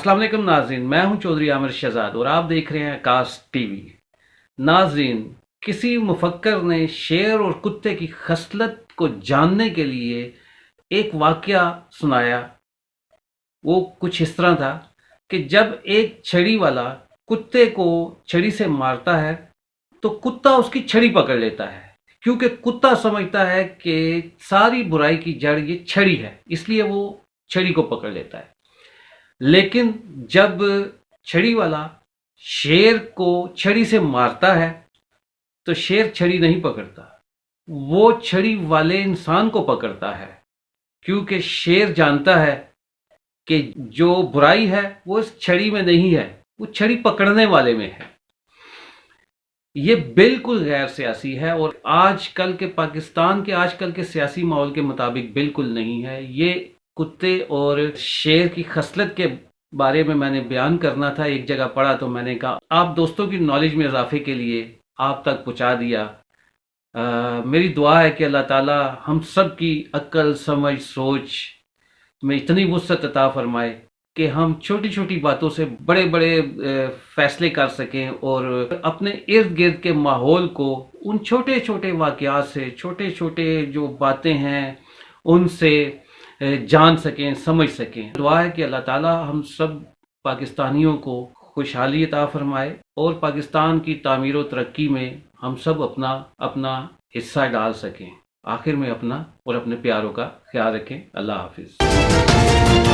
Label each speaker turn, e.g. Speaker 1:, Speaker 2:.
Speaker 1: अस्सलाम वालेकुम नाज़रीन, मैं हूं चौधरी आमिर शहजाद और आप देख रहे हैं कास्ट टीवी। नाज़रीन, किसी मुफक्कर ने शेर और कुत्ते की खसलत को जानने के लिए एक वाकया सुनाया। वो कुछ इस तरह था कि जब एक छड़ी वाला कुत्ते को छड़ी से मारता है तो कुत्ता उसकी छड़ी पकड़ लेता है, क्योंकि कुत्ता समझता है कि सारी बुराई की जड़ ये छड़ी है, इसलिए वो छड़ी को पकड़ लेता है। लेकिन जब छड़ी वाला शेर को छड़ी से मारता है तो शेर छड़ी नहीं पकड़ता, वो छड़ी वाले इंसान को पकड़ता है, क्योंकि शेर जानता है कि जो बुराई है वो इस छड़ी में नहीं है, वो छड़ी पकड़ने वाले में है। ये बिल्कुल गैर सियासी है और आजकल के पाकिस्तान के आजकल के सियासी माहौल के मुताबिक बिल्कुल नहीं है। ये कुत्ते और शेर की खसलत के बारे में मैंने बयान करना था, एक जगह पढ़ा तो मैंने कहा आप दोस्तों की नॉलेज में इजाफे के लिए आप तक पहुंचा दिया। मेरी दुआ है कि अल्लाह ताला हम सब की अक्ल, समझ, सोच में इतनी वुसअत अता फरमाए कि हम छोटी छोटी बातों से बड़े बड़े फैसले कर सकें और अपने इर्द गिर्द के माहौल को उन छोटे छोटे वाक़यात से, छोटे छोटे जो बातें हैं उनसे जान सकें, समझ सकें। दुआ है कि अल्लाह ताला हम सब पाकिस्तानियों को खुशहाली अता फरमाए और पाकिस्तान की तामीर और तरक्की में हम सब अपना अपना हिस्सा डाल सकें। आखिर में अपना और अपने प्यारों का ख्याल रखें। अल्लाह हाफिज़।